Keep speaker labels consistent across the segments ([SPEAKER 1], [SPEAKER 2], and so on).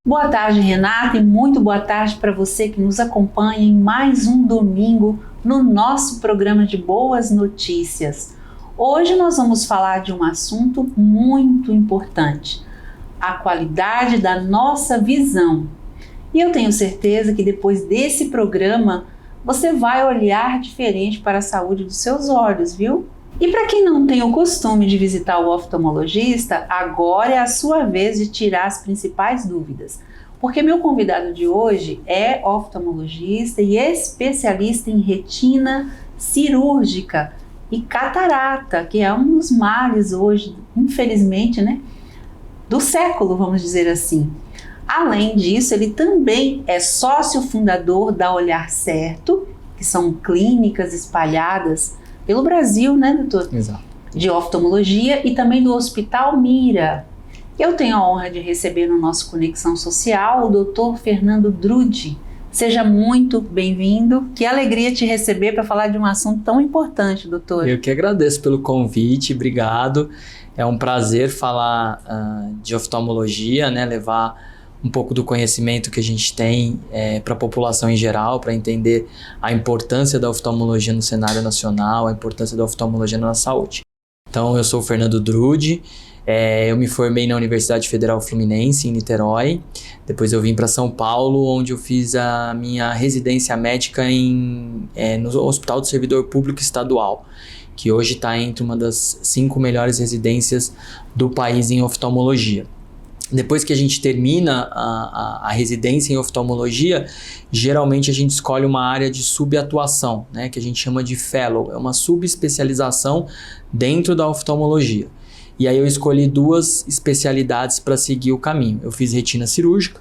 [SPEAKER 1] Boa tarde, Renata, e muito boa tarde para você que nos acompanha em mais um domingo no nosso programa de boas notícias. Hoje nós vamos falar de um assunto muito importante, a qualidade da nossa visão. E eu tenho certeza que depois desse programa você vai olhar diferente para a saúde dos seus olhos, viu? E para quem não tem o costume de visitar o oftalmologista, agora é a sua vez de tirar as principais dúvidas. Porque meu convidado de hoje é oftalmologista e especialista em retina cirúrgica e catarata, que é um dos males hoje, infelizmente, do século, vamos dizer assim. Além disso, ele também é sócio fundador da Olhar Certo, que são clínicas espalhadas pelo Brasil, doutor?
[SPEAKER 2] Exato.
[SPEAKER 1] De oftalmologia, e também do Hospital Mira. Eu tenho a honra de receber no nosso Conexão Social o doutor Fernando Drude. Seja muito bem-vindo. Que alegria te receber para falar de um assunto tão importante, doutor.
[SPEAKER 2] Eu que agradeço pelo convite, obrigado. É um prazer falar de oftalmologia, levar um pouco do conhecimento que a gente tem para a população em geral, para entender a importância da oftalmologia no cenário nacional, a importância da oftalmologia na saúde. Então, eu sou o Fernando Drude, eu me formei na Universidade Federal Fluminense, em Niterói. Depois eu vim para São Paulo, onde eu fiz a minha residência médica no Hospital do Servidor Público Estadual, que hoje está entre uma das 5 melhores residências do país em oftalmologia. Depois que a gente termina a residência em oftalmologia, geralmente a gente escolhe uma área de subatuação, que a gente chama de fellow, é uma subespecialização dentro da oftalmologia. E aí eu escolhi 2 especialidades para seguir o caminho. Eu fiz retina cirúrgica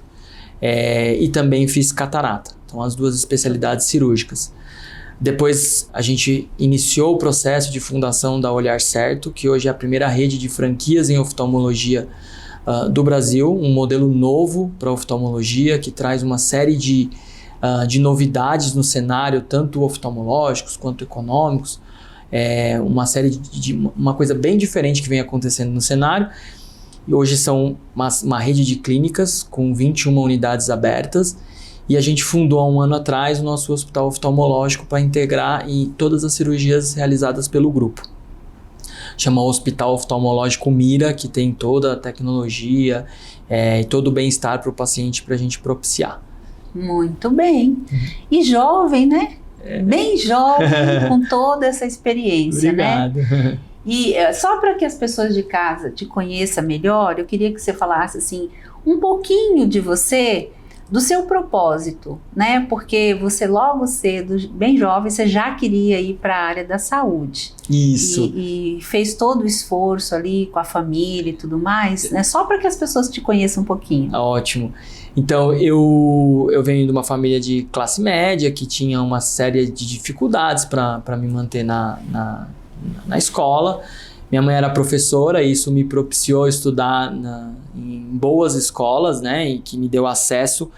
[SPEAKER 2] e também fiz catarata, então as 2 especialidades cirúrgicas. Depois a gente iniciou o processo de fundação da Olhar Certo, que hoje é a primeira rede de franquias em oftalmologia do Brasil, um modelo novo para a oftalmologia que traz uma série de novidades no cenário, tanto oftalmológicos quanto econômicos, uma coisa bem diferente que vem acontecendo no cenário. E hoje são uma rede de clínicas com 21 unidades abertas, e a gente fundou há um ano atrás o nosso hospital oftalmológico para integrar em todas as cirurgias realizadas pelo grupo. Chama Hospital Oftalmológico Mira, que tem toda a tecnologia e todo o bem-estar para o paciente para a gente propiciar.
[SPEAKER 1] Muito bem. E jovem, Bem jovem, com toda essa experiência,
[SPEAKER 2] Obrigado.
[SPEAKER 1] E só para que as pessoas de casa te conheçam melhor, eu queria que você falasse assim, um pouquinho de você, do seu propósito, Porque você logo cedo, bem jovem, você já queria ir para a área da saúde.
[SPEAKER 2] Isso.
[SPEAKER 1] E fez todo o esforço ali com a família e tudo mais, Só para que as pessoas te conheçam um pouquinho.
[SPEAKER 2] Ótimo. Então, eu venho de uma família de classe média que tinha uma série de dificuldades para me manter na escola. Minha mãe era professora e isso me propiciou estudar em boas escolas, e que me deu acesso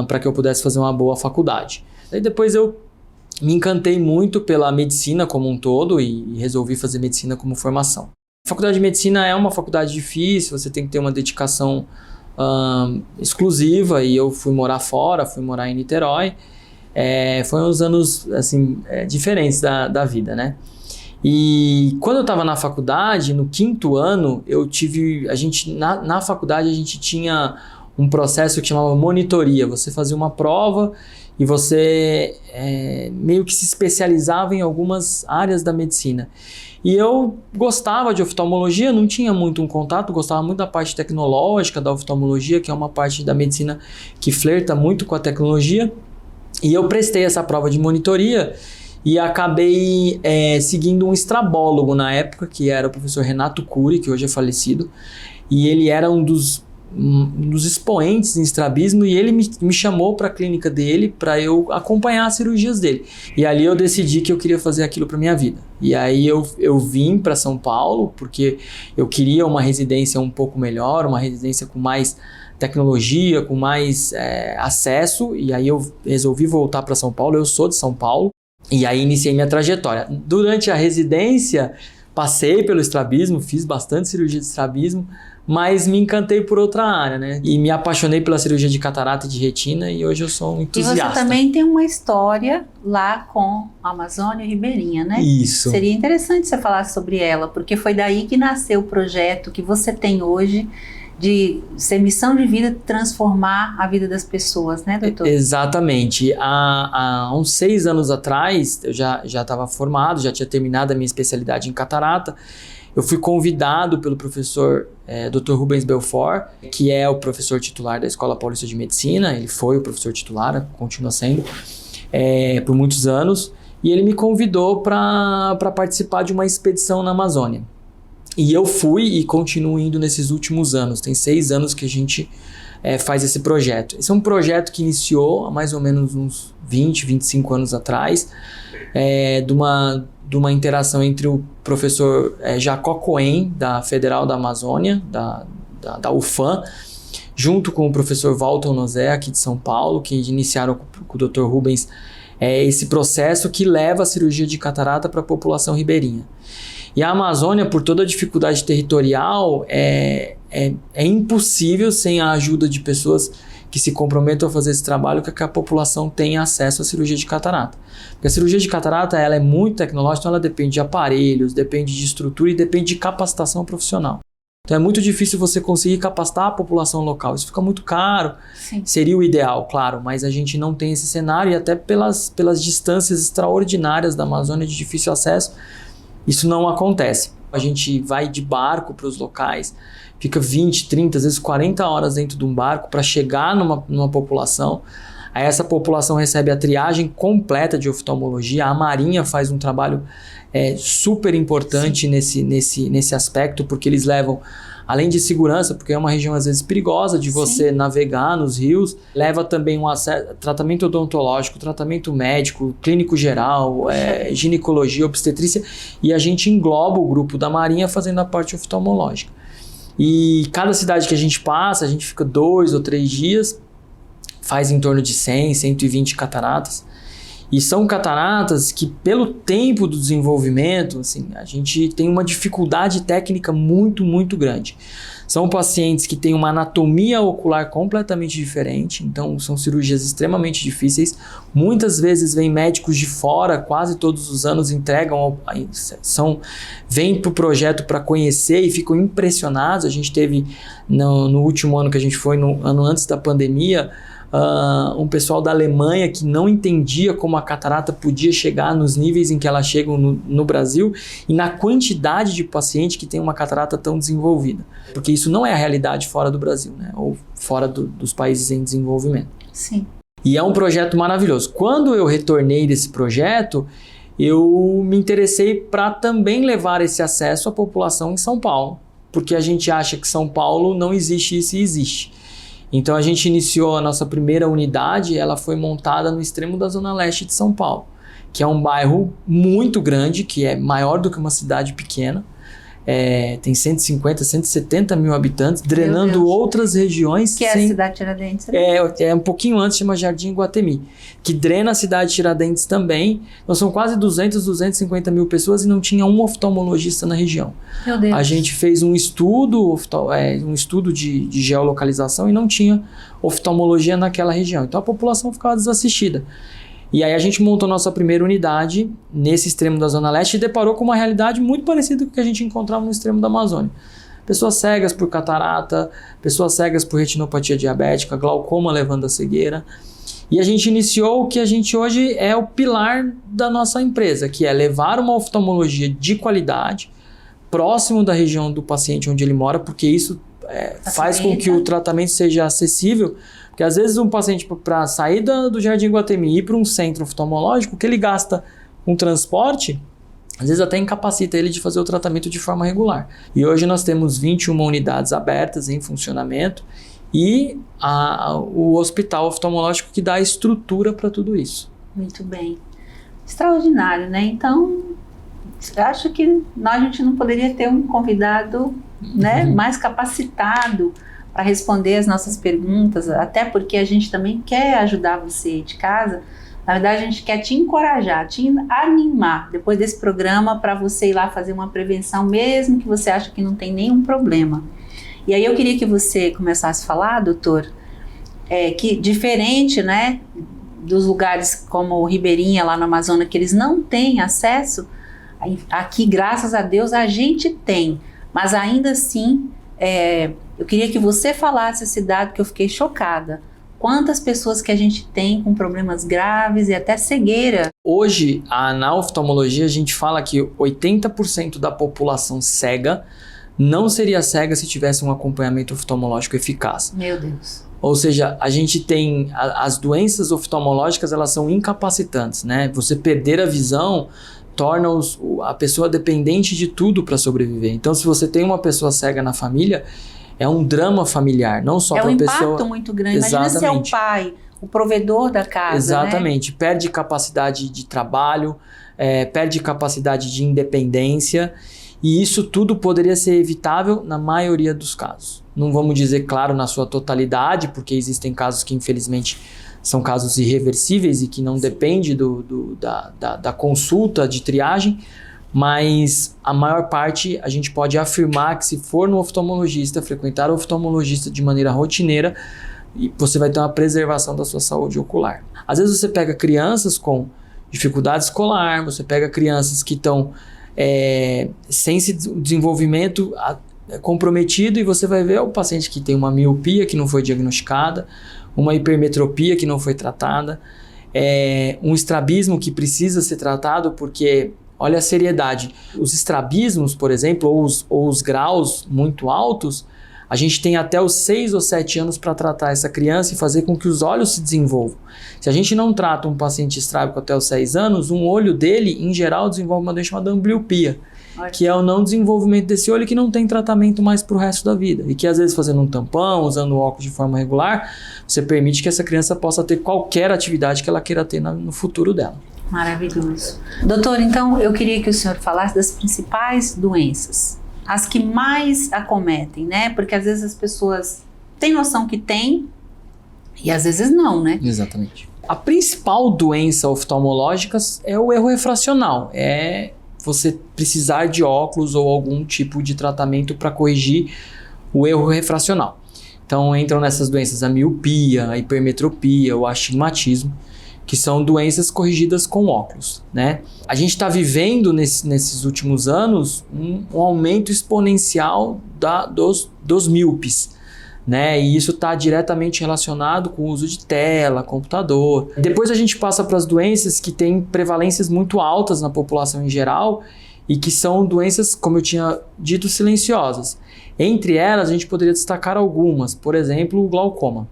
[SPEAKER 2] para que eu pudesse fazer uma boa faculdade. Daí depois eu me encantei muito pela medicina como um todo e resolvi fazer medicina como formação. A faculdade de medicina é uma faculdade difícil, você tem que ter uma dedicação exclusiva, e eu fui morar fora, fui morar em Niterói. Foi uns anos diferentes da vida, E quando eu estava na faculdade, no 5º ano, na faculdade a gente tinha um processo que chamava monitoria. Você fazia uma prova e você meio que se especializava em algumas áreas da medicina. E eu gostava de oftalmologia, não tinha muito um contato, gostava muito da parte tecnológica da oftalmologia, que é uma parte da medicina que flerta muito com a tecnologia. E eu prestei essa prova de monitoria e acabei seguindo um estrabólogo na época, que era o professor Renato Cury, que hoje é falecido, e ele era um dos expoentes em estrabismo, e ele me chamou para a clínica dele para eu acompanhar as cirurgias dele. E ali eu decidi que eu queria fazer aquilo para minha vida. E aí eu vim para São Paulo, porque eu queria uma residência um pouco melhor, uma residência com mais tecnologia, com mais acesso, e aí eu resolvi voltar para São Paulo. Eu sou de São Paulo, e aí iniciei minha trajetória. Durante a residência, passei pelo estrabismo, fiz bastante cirurgia de estrabismo, mas me encantei por outra área, né? E me apaixonei pela cirurgia de catarata e de retina e hoje eu sou um entusiasta.
[SPEAKER 1] E você também tem uma história lá com a Amazônia Ribeirinha, né?
[SPEAKER 2] Isso.
[SPEAKER 1] Seria interessante você falar sobre ela, porque foi daí que nasceu o projeto que você tem hoje de ser missão de vida, transformar a vida das pessoas, né, doutor?
[SPEAKER 2] Exatamente. Há uns 6 anos atrás, eu já estava formado, já tinha terminado a minha especialidade em catarata. Eu fui convidado pelo professor Dr. Rubens Belfort, que é o professor titular da Escola Paulista de Medicina. Ele foi o professor titular, continua sendo, por muitos anos. E ele me convidou para participar de uma expedição na Amazônia. E eu fui e continuo indo nesses últimos anos. Tem 6 anos que a gente faz esse projeto. Esse é um projeto que iniciou há mais ou menos uns 20, 25 anos atrás, de uma interação entre o professor Jacó Cohen, da Federal da Amazônia, da UFAM, junto com o professor Walton Nozé, aqui de São Paulo, que iniciaram com o Dr. Rubens esse processo que leva a cirurgia de catarata para a população ribeirinha. E a Amazônia, por toda a dificuldade territorial, é impossível, sem a ajuda de pessoas que se comprometam a fazer esse trabalho, que a população tenha acesso à cirurgia de catarata. Porque a cirurgia de catarata ela é muito tecnológica, então ela depende de aparelhos, depende de estrutura e depende de capacitação profissional. Então é muito difícil você conseguir capacitar a população local. Isso fica muito caro. Sim. Seria o ideal, claro, mas a gente não tem esse cenário e até pelas distâncias extraordinárias da Amazônia de difícil acesso, isso não acontece. A gente vai de barco para os locais, fica 20, 30, às vezes 40 horas dentro de um barco para chegar numa população. Aí essa população recebe a triagem completa de oftalmologia. A Marinha faz um trabalho super importante nesse aspecto, porque eles levam, além de segurança, porque é uma região às vezes perigosa de você navegar nos rios, leva também um tratamento odontológico, tratamento médico, clínico geral, ginecologia, obstetrícia, e a gente engloba o grupo da Marinha fazendo a parte oftalmológica. E cada cidade que a gente passa, a gente fica 2 ou 3 dias, faz em torno de 100, 120 cataratas. E são cataratas que, pelo tempo do desenvolvimento, assim, a gente tem uma dificuldade técnica muito, muito grande. São pacientes que têm uma anatomia ocular completamente diferente, então são cirurgias extremamente difíceis. Muitas vezes vêm médicos de fora, quase todos os anos vêm para o projeto para conhecer e ficam impressionados. A gente teve, no último ano que a gente foi, no ano antes da pandemia, um pessoal da Alemanha que não entendia como a catarata podia chegar nos níveis em que ela chega no Brasil e na quantidade de paciente que tem uma catarata tão desenvolvida. Porque isso não é a realidade fora do Brasil, né? Ou fora dos países em desenvolvimento.
[SPEAKER 1] Sim.
[SPEAKER 2] E é um projeto maravilhoso. Quando eu retornei desse projeto, eu me interessei para também levar esse acesso à população em São Paulo. Porque a gente acha que São Paulo não existe isso e existe. Então a gente iniciou a nossa primeira unidade, ela foi montada no extremo da zona leste de São Paulo, que é um bairro muito grande, que é maior do que uma cidade pequena, tem 150, 170 mil habitantes, drenando outras regiões.
[SPEAKER 1] Que é a cidade de Tiradentes?
[SPEAKER 2] É um pouquinho antes, chama Jardim Iguatemi, que drena a cidade de Tiradentes também. Então são quase 200, 250 mil pessoas e não tinha um oftalmologista na região.
[SPEAKER 1] Meu Deus.
[SPEAKER 2] A gente fez um estudo de geolocalização e não tinha oftalmologia naquela região. Então a população ficava desassistida. E aí a gente montou nossa primeira unidade nesse extremo da Zona Leste e deparou com uma realidade muito parecida com o que a gente encontrava no extremo da Amazônia. Pessoas cegas por catarata, pessoas cegas por retinopatia diabética, glaucoma levando à cegueira. E a gente iniciou o que a gente hoje é o pilar da nossa empresa, que é levar uma oftalmologia de qualidade próximo da região do paciente onde ele mora, porque isso faz com que o tratamento seja acessível. Porque às vezes um paciente, para sair do Jardim Iguatemi e ir para um centro oftalmológico, o que ele gasta com transporte, às vezes até incapacita ele de fazer o tratamento de forma regular. E hoje nós temos 21 unidades abertas em funcionamento e o hospital oftalmológico que dá a estrutura para tudo isso.
[SPEAKER 1] Muito bem. Extraordinário, né? Então, acho que a gente não poderia ter um convidado, né, mais capacitado para responder as nossas perguntas, até porque a gente também quer ajudar você de casa, Na verdade, a gente quer te encorajar, te animar depois desse programa para você ir lá fazer uma prevenção, mesmo que você ache que não tem nenhum problema. E aí eu queria que você começasse a falar, doutor, que diferente, né, dos lugares como o Ribeirinha, lá no Amazonas, que eles não têm acesso, aqui, graças a Deus, a gente tem. Mas ainda assim, eu queria que você falasse esse dado que eu fiquei chocada. Quantas pessoas que a gente tem com problemas graves e até cegueira.
[SPEAKER 2] Hoje, na oftalmologia, a gente fala que 80% da população cega não seria cega se tivesse um acompanhamento oftalmológico eficaz.
[SPEAKER 1] Meu Deus.
[SPEAKER 2] Ou seja, a gente tem as doenças oftalmológicas, elas são incapacitantes, né? Você perder a visão torna a pessoa dependente de tudo para sobreviver. Então, se você tem uma pessoa cega na família, é um drama familiar, não só para a pessoa... É um
[SPEAKER 1] impacto muito grande. Exatamente. Imagina se é o pai, o provedor da casa,
[SPEAKER 2] exatamente.
[SPEAKER 1] Né?
[SPEAKER 2] Perde capacidade de trabalho, perde capacidade de independência, e isso tudo poderia ser evitável na maioria dos casos. Não vamos dizer, claro, na sua totalidade, porque existem casos que, infelizmente, são casos irreversíveis e que não depende da consulta de triagem, mas a maior parte a gente pode afirmar que se for no oftalmologista, frequentar o oftalmologista de maneira rotineira, você vai ter uma preservação da sua saúde ocular. Às vezes você pega crianças com dificuldade escolar, você pega crianças que estão sem esse desenvolvimento comprometido, e você vai ver o paciente que tem uma miopia que não foi diagnosticada, uma hipermetropia que não foi tratada, um estrabismo que precisa ser tratado, porque olha a seriedade. Os estrabismos, por exemplo, ou os graus muito altos, a gente tem até os 6 ou 7 anos para tratar essa criança e fazer com que os olhos se desenvolvam. Se a gente não trata um paciente estrábico até os 6 anos, um olho dele, em geral, desenvolve uma doença chamada ambliopia, que é o não desenvolvimento desse olho que não tem tratamento mais para o resto da vida. E que às vezes fazendo um tampão, usando óculos de forma regular, você permite que essa criança possa ter qualquer atividade que ela queira ter no futuro dela.
[SPEAKER 1] Maravilhoso. Doutor, então eu queria que o senhor falasse das principais doenças, as que mais acometem, né? Porque às vezes as pessoas têm noção que tem e às vezes não, né?
[SPEAKER 2] Exatamente. A principal doença oftalmológica é o erro refracional, você precisar de óculos ou algum tipo de tratamento para corrigir o erro refracional. Então entram nessas doenças a miopia, a hipermetropia, o astigmatismo, que são doenças corrigidas com óculos, né? A gente está vivendo nesses últimos anos um aumento exponencial dos míopes, né? E isso está diretamente relacionado com o uso de tela, computador. Depois a gente passa para as doenças que têm prevalências muito altas na população em geral e que são doenças, como eu tinha dito, silenciosas. Entre elas a gente poderia destacar algumas, por exemplo, o glaucoma.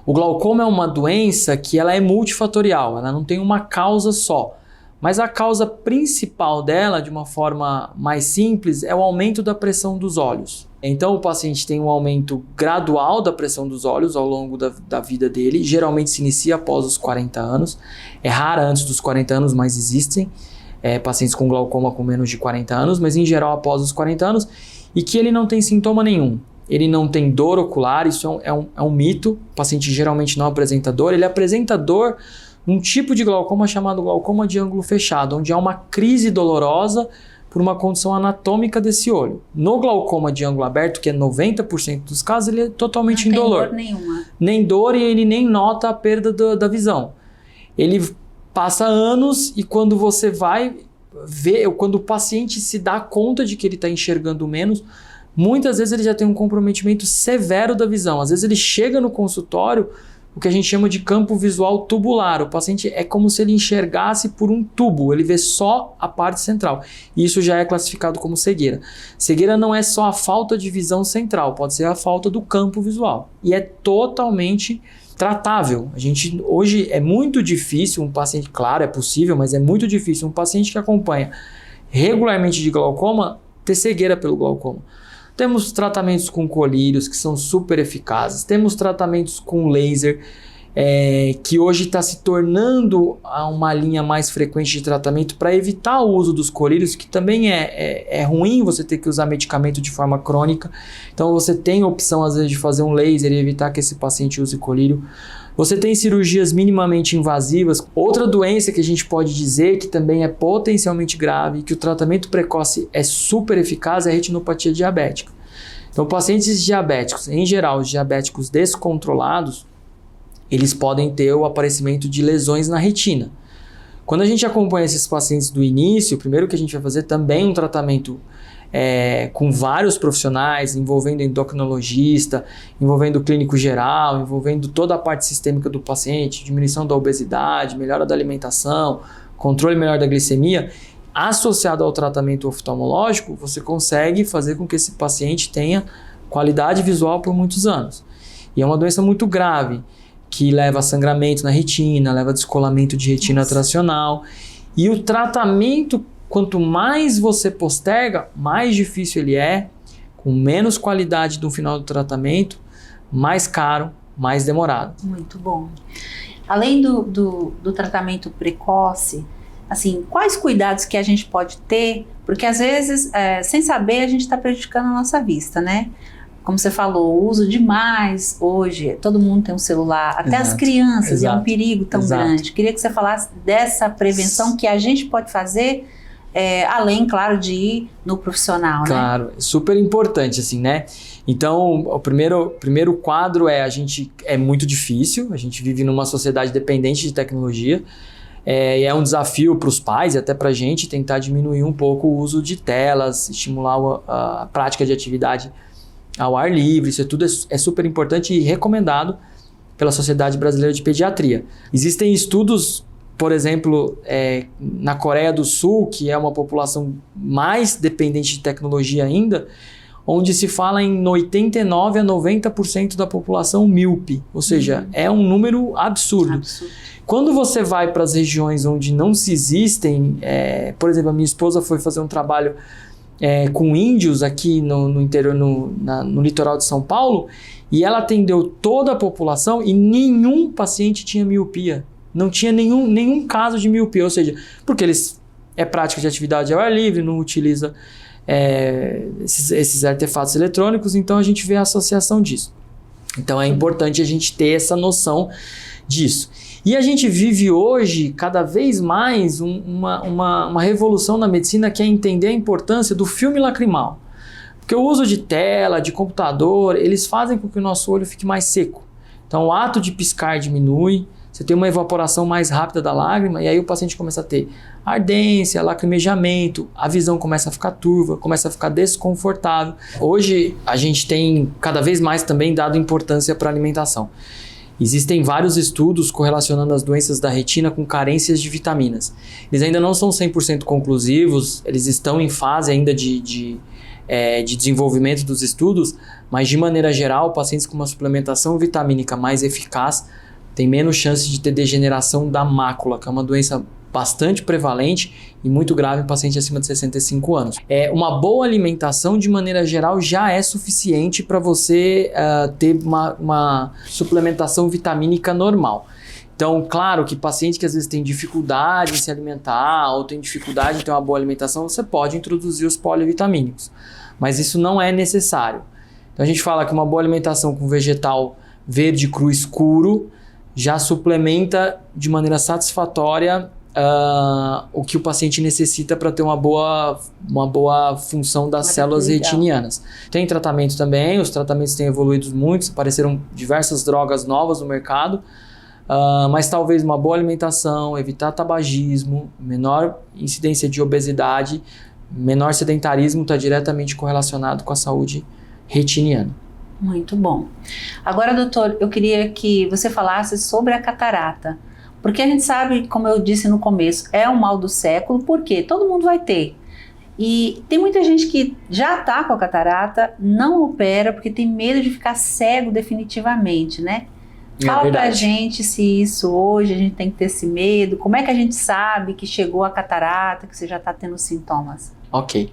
[SPEAKER 2] O glaucoma é uma doença que ela é multifatorial, ela não tem uma causa só. Mas a causa principal dela, de uma forma mais simples, é o aumento da pressão dos olhos. Então o paciente tem um aumento gradual da pressão dos olhos ao longo da vida dele, geralmente se inicia após os 40 anos. É rara antes dos 40 anos, mas existem pacientes com glaucoma com menos de 40 anos, mas em geral após os 40 anos, e que ele não tem sintoma nenhum. Ele não tem dor ocular, isso é um mito. O paciente geralmente não apresenta dor, ele apresenta dor num tipo de glaucoma chamado glaucoma de ângulo fechado, onde há uma crise dolorosa por uma condição anatômica desse olho. No glaucoma de ângulo aberto, que é 90% dos casos, ele é totalmente indolor.
[SPEAKER 1] Não tem dor nenhuma.
[SPEAKER 2] Nem dor, e ele nem nota a perda da visão. Ele passa anos, e quando você vai ver, quando o paciente se dá conta de que ele está enxergando menos, muitas vezes ele já tem um comprometimento severo da visão. Às vezes ele chega no consultório, o que a gente chama de campo visual tubular. O paciente é como se ele enxergasse por um tubo, ele vê só a parte central. E isso já é classificado como cegueira. Cegueira não é só a falta de visão central, pode ser a falta do campo visual. E é totalmente tratável. Hoje é muito difícil um paciente, claro, é possível, mas é muito difícil um paciente que acompanha regularmente de glaucoma ter cegueira pelo glaucoma. Temos tratamentos com colírios que são super eficazes, temos tratamentos com laser que hoje está se tornando uma linha mais frequente de tratamento para evitar o uso dos colírios, que também é ruim você ter que usar medicamento de forma crônica. Então você tem a opção às vezes de fazer um laser e evitar que esse paciente use colírio. Você tem cirurgias minimamente invasivas. Outra doença que a gente pode dizer que também é potencialmente grave e que o tratamento precoce é super eficaz é a retinopatia diabética. Então pacientes diabéticos, em geral os diabéticos descontrolados, eles podem ter o aparecimento de lesões na retina. Quando a gente acompanha esses pacientes do início, o primeiro que a gente vai fazer também um tratamento com vários profissionais, envolvendo endocrinologista, envolvendo o clínico geral, envolvendo toda a parte sistêmica do paciente, diminuição da obesidade, melhora da alimentação, controle melhor da glicemia. Associado ao tratamento oftalmológico, você consegue fazer com que esse paciente tenha qualidade visual por muitos anos. E é uma doença muito grave, que leva a sangramento na retina, leva a descolamento de retina tracional. E o tratamento, quanto mais você posterga, mais difícil ele é, com menos qualidade no final do tratamento, mais caro, mais demorado.
[SPEAKER 1] Muito bom. Além do tratamento precoce, assim, quais cuidados que a gente pode ter? Porque às vezes, sem saber, a gente está prejudicando a nossa vista, né? Como você falou, o uso demais hoje, todo mundo tem um celular, até as crianças, é um perigo tão grande. Queria que você falasse dessa prevenção que a gente pode fazer, além, claro, de ir no profissional, né?
[SPEAKER 2] Claro, super importante, assim, né? Então, o primeiro quadro é muito difícil, a gente vive numa sociedade dependente de tecnologia, é um desafio para os pais e até para a gente tentar diminuir um pouco o uso de telas, estimular a prática de atividade ao ar livre. Isso tudo é super importante e recomendado pela Sociedade Brasileira de Pediatria. Existem estudos, por exemplo, na Coreia do Sul, que é uma população mais dependente de tecnologia ainda, onde se fala em 89% a 90% da população míope, ou seja, é um número absurdo. Quando você vai para as regiões onde não se existem, por exemplo, a minha esposa foi fazer um trabalho com índios aqui no interior, no litoral de São Paulo, e ela atendeu toda a população e nenhum paciente tinha miopia. Não tinha nenhum caso de miopia, ou seja, porque prática de atividade ao ar livre, não utiliza esses artefatos eletrônicos, então a gente vê a associação disso. Então é importante a gente ter essa noção disso. E a gente vive hoje, cada vez mais, uma revolução na medicina que é entender a importância do filme lacrimal. Porque o uso de tela, de computador, eles fazem com que o nosso olho fique mais seco. Então o ato de piscar diminui, você tem uma evaporação mais rápida da lágrima e aí o paciente começa a ter ardência, lacrimejamento, a visão começa a ficar turva, começa a ficar desconfortável. Hoje a gente tem cada vez mais também dado importância para a alimentação. Existem vários estudos correlacionando as doenças da retina com carências de vitaminas. Eles ainda não são 100% conclusivos, eles estão em fase ainda de desenvolvimento dos estudos, mas de maneira geral, pacientes com uma suplementação vitamínica mais eficaz têm menos chance de ter degeneração da mácula, que é uma doença bastante prevalente e muito grave em pacientes acima de 65 anos. Uma boa alimentação, de maneira geral, já é suficiente para você ter uma suplementação vitamínica normal. Então, claro que paciente que às vezes tem dificuldade em se alimentar ou tem dificuldade em ter uma boa alimentação, você pode introduzir os polivitamínicos, mas isso não é necessário. Então a gente fala que uma boa alimentação com vegetal verde cru escuro já suplementa de maneira satisfatória o que o paciente necessita para ter uma boa função das células retinianas. Tem tratamento também, os tratamentos têm evoluído muito, apareceram diversas drogas novas no mercado, mas talvez uma boa alimentação, evitar tabagismo, menor incidência de obesidade, menor sedentarismo está diretamente correlacionado com a saúde retiniana.
[SPEAKER 1] Muito bom. Agora, doutor, eu queria que você falasse sobre a catarata. Porque a gente sabe, como eu disse no começo, é um mal do século, porque todo mundo vai ter. E tem muita gente que já está com a catarata, não opera, porque tem medo de ficar cego definitivamente, né? Fala pra gente se isso hoje, a gente tem que ter esse medo, como é que a gente sabe que chegou a catarata, que você já está tendo sintomas?
[SPEAKER 2] Ok.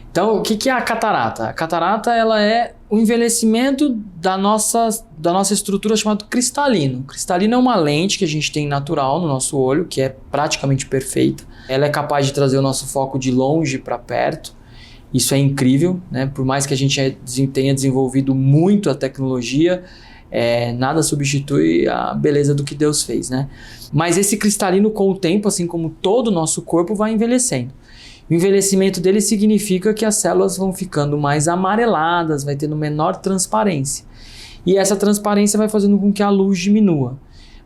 [SPEAKER 2] Então, o que é a catarata? A catarata, ela é o envelhecimento da nossa estrutura chamada cristalino. Cristalino é uma lente que a gente tem natural no nosso olho, que é praticamente perfeita. Ela é capaz de trazer o nosso foco de longe para perto. Isso é incrível, né? Por mais que a gente tenha desenvolvido muito a tecnologia, nada substitui a beleza do que Deus fez, né? Mas esse cristalino, com o tempo, assim como todo o nosso corpo, vai envelhecendo. O envelhecimento dele significa que as células vão ficando mais amareladas, vai tendo menor transparência. E essa transparência vai fazendo com que a luz diminua.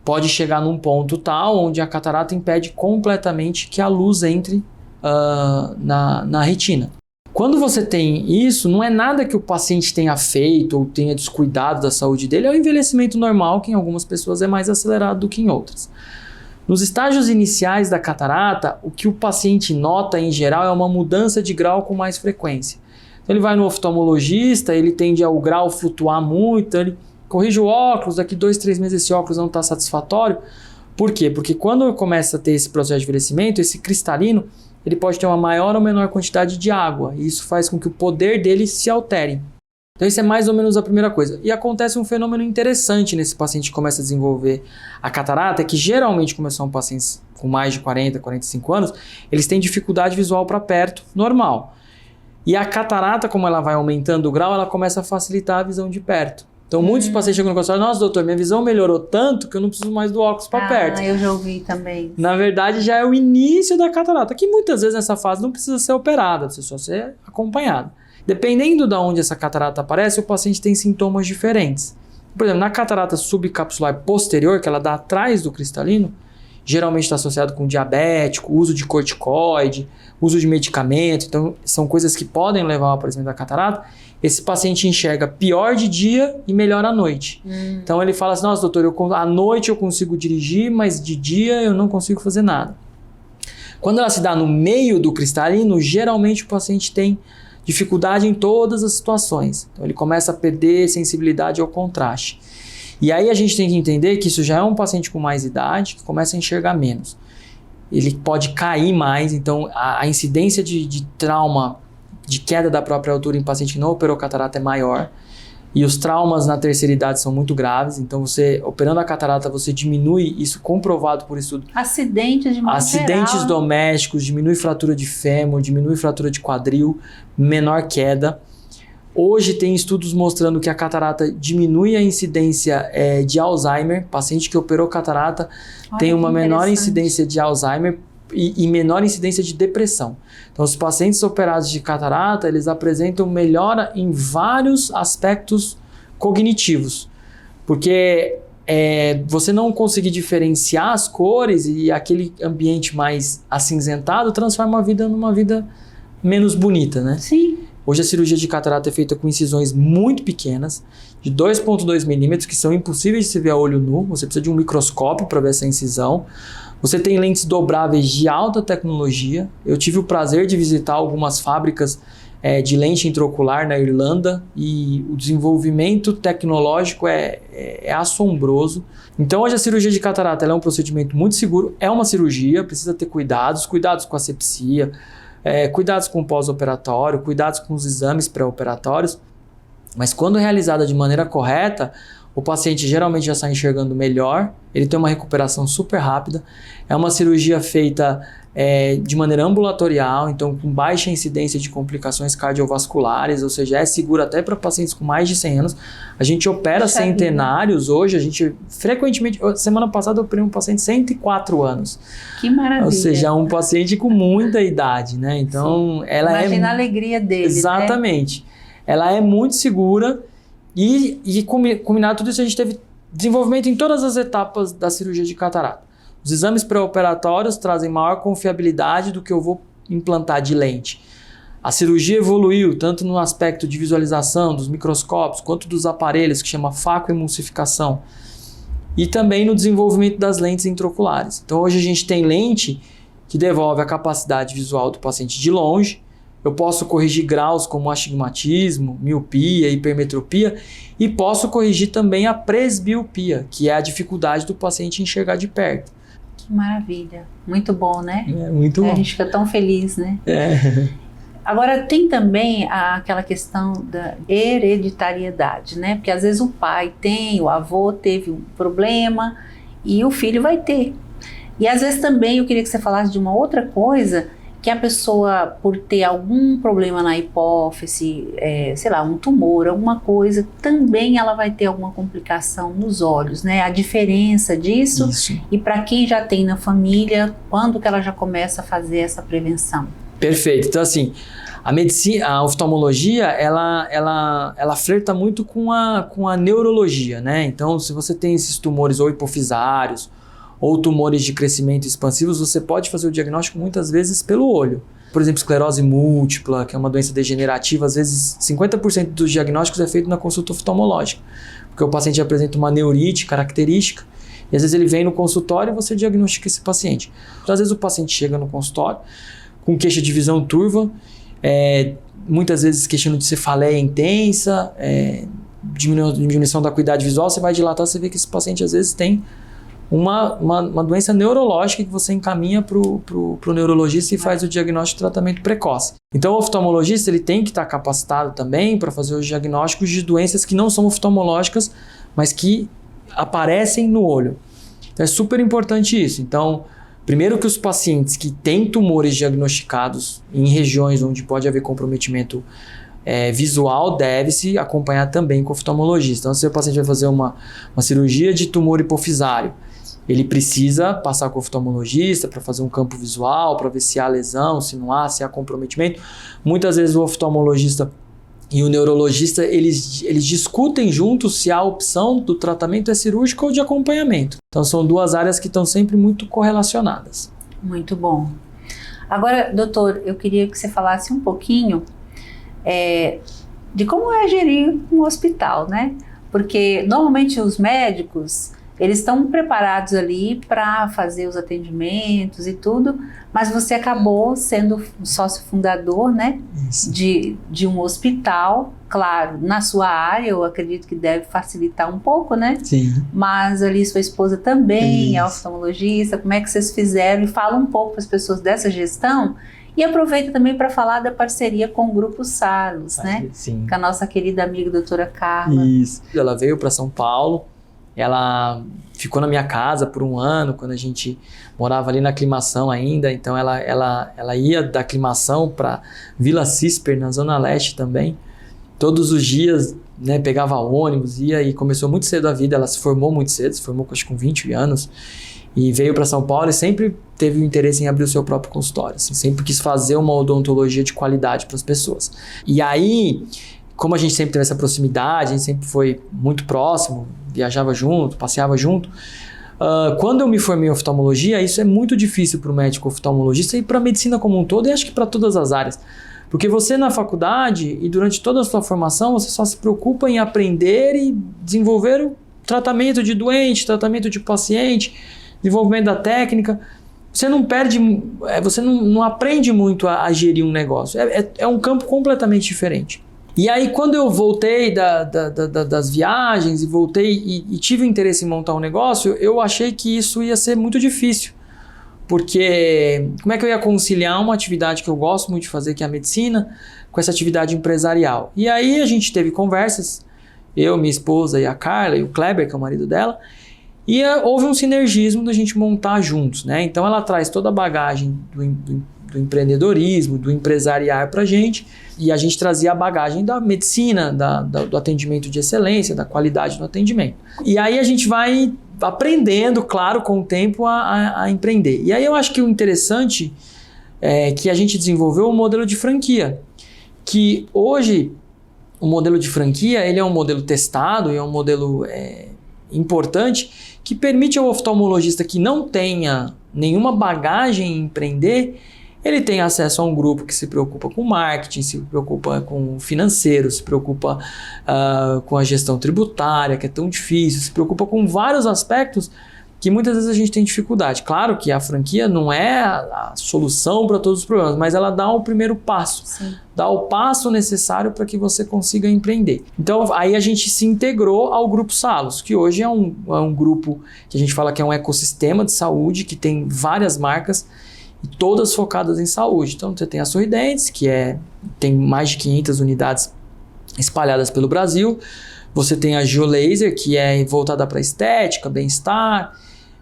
[SPEAKER 2] Pode chegar num ponto tal onde a catarata impede completamente que a luz entre na retina. Quando você tem isso, não é nada que o paciente tenha feito ou tenha descuidado da saúde dele, é o envelhecimento normal, que em algumas pessoas é mais acelerado do que em outras. Nos estágios iniciais da catarata, o que o paciente nota em geral é uma mudança de grau com mais frequência. Então, ele vai no oftalmologista, ele tende ao grau flutuar muito, ele corrige o óculos, daqui 2-3 meses esse óculos não está satisfatório. Por quê? Porque quando começa a ter esse processo de envelhecimento, esse cristalino, ele pode ter uma maior ou menor quantidade de água, e isso faz com que o poder dele se altere. Então isso é mais ou menos a primeira coisa. E acontece um fenômeno interessante nesse paciente que começa a desenvolver a catarata, é que geralmente, como são pacientes com mais de 40, 45 anos, eles têm dificuldade visual para perto, normal. E a catarata, como ela vai aumentando o grau, ela começa a facilitar a visão de perto. Então muitos pacientes chegam no consultório, nossa doutor, minha visão melhorou tanto que eu não preciso mais do óculos para perto.
[SPEAKER 1] Eu já ouvi também.
[SPEAKER 2] Na verdade já é o início da catarata, que muitas vezes nessa fase não precisa ser operada, precisa só ser acompanhada. Dependendo de onde essa catarata aparece, o paciente tem sintomas diferentes. Por exemplo, na catarata subcapsular posterior, que ela dá atrás do cristalino, geralmente está associado com diabético, uso de corticoide, uso de medicamento, então são coisas que podem levar ao aparecimento da catarata. Esse paciente enxerga pior de dia e melhor à noite. Então ele fala assim, nossa doutor, à noite eu consigo dirigir, mas de dia eu não consigo fazer nada. Quando ela se dá no meio do cristalino, geralmente o paciente tem dificuldade em todas as situações. Então ele começa a perder sensibilidade ao contraste. E aí a gente tem que entender que isso já é um paciente com mais idade, que começa a enxergar menos. Ele pode cair mais, então a incidência de trauma, de queda da própria altura em paciente que não operou catarata é maior. E os traumas na terceira idade são muito graves, então você, operando a catarata, você diminui, isso comprovado por estudo.
[SPEAKER 1] Acidentes de modo
[SPEAKER 2] Acidentes
[SPEAKER 1] geral.
[SPEAKER 2] domésticos, diminui fratura de fêmur, diminui fratura de quadril, menor queda. Hoje tem estudos mostrando que a catarata diminui a incidência de Alzheimer. Paciente que operou catarata tem uma menor incidência de Alzheimer e menor incidência de depressão. Então, os pacientes operados de catarata, eles apresentam melhora em vários aspectos cognitivos. Porque você não conseguir diferenciar as cores e aquele ambiente mais acinzentado transforma a vida numa vida menos bonita, né?
[SPEAKER 1] Sim.
[SPEAKER 2] Hoje a cirurgia de catarata é feita com incisões muito pequenas, de 2,2 milímetros, que são impossíveis de se ver a olho nu. Você precisa de um microscópio para ver essa incisão. Você tem lentes dobráveis de alta tecnologia. Eu tive o prazer de visitar algumas fábricas de lente intraocular na Irlanda e o desenvolvimento tecnológico é assombroso. Então hoje a cirurgia de catarata ela é um procedimento muito seguro, é uma cirurgia, precisa ter cuidados com a asepsia, cuidados com o pós-operatório, cuidados com os exames pré-operatórios, mas quando realizada de maneira correta, o paciente geralmente já está enxergando melhor, ele tem uma recuperação super rápida, é uma cirurgia feita de maneira ambulatorial, então com baixa incidência de complicações cardiovasculares, ou seja, é seguro até para pacientes com mais de 100 anos. A gente opera centenários hoje, a gente frequentemente, semana passada eu operei um paciente de 104 anos.
[SPEAKER 1] Que maravilha.
[SPEAKER 2] Ou seja, um paciente com muita idade, né? Então, ela
[SPEAKER 1] Imagina a alegria dele,
[SPEAKER 2] exatamente. Né? Ela é muito segura e combinado tudo isso, a gente teve desenvolvimento em todas as etapas da cirurgia de catarata. Os exames pré-operatórios trazem maior confiabilidade do que eu vou implantar de lente. A cirurgia evoluiu tanto no aspecto de visualização dos microscópios, quanto dos aparelhos que chama facoemulsificação, e também no desenvolvimento das lentes intraoculares. Então hoje a gente tem lente que devolve a capacidade visual do paciente de longe. Eu posso corrigir graus como astigmatismo, miopia, hipermetropia, e posso corrigir também a presbiopia, que é a dificuldade do paciente enxergar de perto.
[SPEAKER 1] Que maravilha. Muito bom, né?
[SPEAKER 2] Muito bom.
[SPEAKER 1] A gente fica tão feliz, né? Agora, tem também aquela questão da hereditariedade, né? Porque às vezes o pai tem, o avô teve um problema e o filho vai ter. E às vezes também eu queria que você falasse de uma outra coisa, que a pessoa, por ter algum problema na hipófise, sei lá, um tumor, alguma coisa, também ela vai ter alguma complicação nos olhos, né? A diferença disso.
[SPEAKER 2] Isso.
[SPEAKER 1] E para quem já tem na família, quando que ela já começa a fazer essa prevenção?
[SPEAKER 2] Perfeito. Então, assim, a medicina, a oftalmologia, ela flerta muito com a neurologia, né? Então, se você tem esses tumores ou hipofisários ou tumores de crescimento expansivos, você pode fazer o diagnóstico muitas vezes pelo olho. Por exemplo, esclerose múltipla, que é uma doença degenerativa, às vezes 50% dos diagnósticos é feito na consulta oftalmológica, porque o paciente apresenta uma neurite característica e às vezes ele vem no consultório e você diagnostica esse paciente. Então, às vezes o paciente chega no consultório com queixa de visão turva, muitas vezes queixando de cefaleia intensa, diminuição da acuidade visual, você vai dilatar, você vê que esse paciente às vezes tem uma doença neurológica que você encaminha para o neurologista e faz o diagnóstico e tratamento precoce. Então, o oftalmologista ele tem que estar capacitado também para fazer os diagnósticos de doenças que não são oftalmológicas, mas que aparecem no olho. Então, é super importante isso. Então, primeiro que os pacientes que têm tumores diagnosticados em regiões onde pode haver comprometimento visual, deve-se acompanhar também com o oftalmologista. Então, se o paciente vai fazer uma cirurgia de tumor hipofisário, ele precisa passar com o oftalmologista para fazer um campo visual, para ver se há lesão, se não há, se há comprometimento. Muitas vezes o oftalmologista e o neurologista, eles discutem juntos se a opção do tratamento é cirúrgico ou de acompanhamento. Então, são duas áreas que estão sempre muito correlacionadas.
[SPEAKER 1] Muito bom. Agora, doutor, eu queria que você falasse um pouquinho de como é gerir um hospital, né? Porque normalmente os médicos, eles estão preparados ali para fazer os atendimentos e tudo, mas você acabou sendo sócio fundador, né? De um hospital, claro, na sua área, eu acredito que deve facilitar um pouco, né?
[SPEAKER 2] Sim.
[SPEAKER 1] Mas ali sua esposa também é oftalmologista, como é que vocês fizeram? E fala um pouco para as pessoas dessa gestão. E aproveita também para falar da parceria com o Grupo Salos, né?
[SPEAKER 2] Sim.
[SPEAKER 1] Com a nossa querida amiga doutora Carla.
[SPEAKER 2] Isso. Ela veio para São Paulo, ela ficou na minha casa por um ano, quando a gente morava ali na Aclimação ainda, então ela ia da Aclimação para Vila Cisper, na Zona Leste também. Todos os dias, né, pegava ônibus, ia e começou muito cedo a vida, ela se formou muito cedo, se formou acho, com 20 anos, e veio para São Paulo e sempre teve o interesse em abrir o seu próprio consultório, assim, sempre quis fazer uma odontologia de qualidade para as pessoas. E aí, como a gente sempre teve essa proximidade, a gente sempre foi muito próximo, viajava junto, passeava junto, quando eu me formei em oftalmologia, isso é muito difícil para o médico oftalmologista e para a medicina como um todo, e acho que para todas as áreas. Porque você na faculdade e durante toda a sua formação, você só se preocupa em aprender e desenvolver o tratamento de doente, tratamento de paciente, desenvolvimento da técnica. Você não perde, você não aprende muito a gerir um negócio. É um campo completamente diferente. E aí, quando eu voltei das viagens e voltei e tive o interesse em montar um negócio, eu achei que isso ia ser muito difícil. Porque como é que eu ia conciliar uma atividade que eu gosto muito de fazer, que é a medicina, com essa atividade empresarial? E aí a gente teve conversas, eu, minha esposa e a Carla e o Kleber, que é o marido dela, e houve um sinergismo da gente montar juntos, né? Então ela traz toda a bagagem do empreendedorismo, do empresariar pra gente, e a gente trazia a bagagem da medicina, do atendimento de excelência, da qualidade do atendimento. E aí a gente vai aprendendo, claro, com o tempo a empreender. E aí eu acho que o interessante é que a gente desenvolveu um modelo de franquia, que hoje o modelo de franquia ele é um modelo testado, é um modelo importante, que permite ao oftalmologista que não tenha nenhuma bagagem em empreender, ele tem acesso a um grupo que se preocupa com marketing, se preocupa com financeiro, se preocupa com a gestão tributária, que é tão difícil, se preocupa com vários aspectos que muitas vezes a gente tem dificuldade. Claro que a franquia não é a solução para todos os problemas, mas ela dá o primeiro passo, Sim. dá o passo necessário para que você consiga empreender. Então aí a gente se integrou ao Grupo Salos, que hoje é um grupo que a gente fala que é um ecossistema de saúde, que tem várias marcas, e todas focadas em saúde. Então você tem a Sorridentes, que tem mais de 500 unidades espalhadas pelo Brasil. Você tem a Geolaser, que é voltada para estética, bem-estar,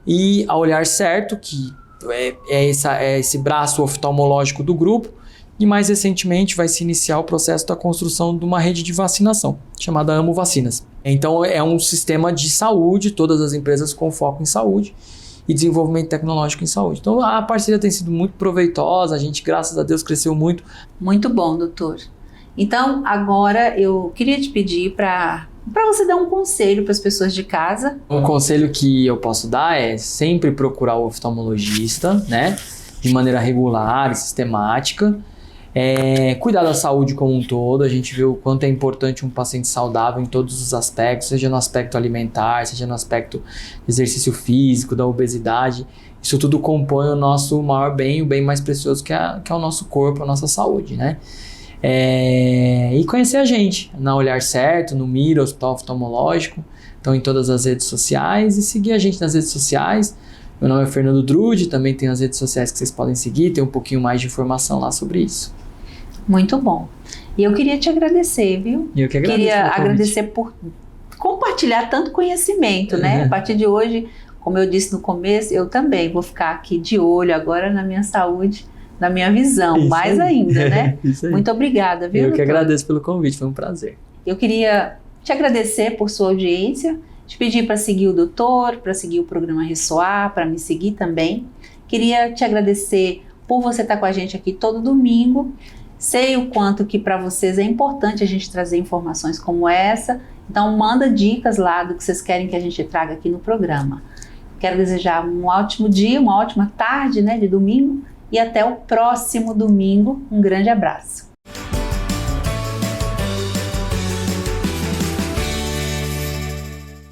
[SPEAKER 2] e a Olhar Certo, que é esse braço oftalmológico do grupo. E mais recentemente vai se iniciar o processo da construção de uma rede de vacinação, chamada Amo Vacinas. Então é um sistema de saúde, todas as empresas com foco em saúde e desenvolvimento tecnológico em saúde. Então a parceria tem sido muito proveitosa, a gente, graças a Deus, cresceu muito.
[SPEAKER 1] Muito bom, doutor. Então agora eu queria te pedir para você dar um conselho para as pessoas de casa.
[SPEAKER 2] Um conselho que eu posso dar é sempre procurar o oftalmologista, né? De maneira regular e sistemática. Cuidar da saúde como um todo. A gente vê o quanto é importante um paciente saudável em todos os aspectos, seja no aspecto alimentar, seja no aspecto de exercício físico, da obesidade. Isso tudo compõe o nosso maior bem, o bem mais precioso que é o nosso corpo, a nossa saúde, né? E conhecer a gente na Olhar Certo, no Mira, Hospital Oftalmológico, então em todas as redes sociais, e seguir a gente nas redes sociais. Meu nome é Fernando Drude, também tem as redes sociais que vocês podem seguir, tem um pouquinho mais de informação lá sobre isso.
[SPEAKER 1] Muito bom. E eu queria te agradecer, viu?
[SPEAKER 2] Eu que agradeço.
[SPEAKER 1] Queria agradecer por compartilhar tanto conhecimento, né? A partir de hoje, como eu disse no começo, eu também vou ficar aqui de olho agora na minha saúde, na minha visão,
[SPEAKER 2] isso
[SPEAKER 1] mais
[SPEAKER 2] aí.
[SPEAKER 1] Ainda, né?
[SPEAKER 2] Isso aí.
[SPEAKER 1] Muito obrigada, viu,
[SPEAKER 2] Eu que
[SPEAKER 1] doutor?
[SPEAKER 2] agradeço pelo convite, foi um prazer.
[SPEAKER 1] Eu queria te agradecer por sua audiência, te pedir para seguir o doutor, para seguir o programa Ressoar, para me seguir também. Queria te agradecer por você estar com a gente aqui todo domingo. Sei o quanto que para vocês é importante a gente trazer informações como essa, então manda dicas lá do que vocês querem que a gente traga aqui no programa. Quero desejar um ótimo dia, uma ótima tarde, né, de domingo, e até o próximo domingo. Um grande abraço.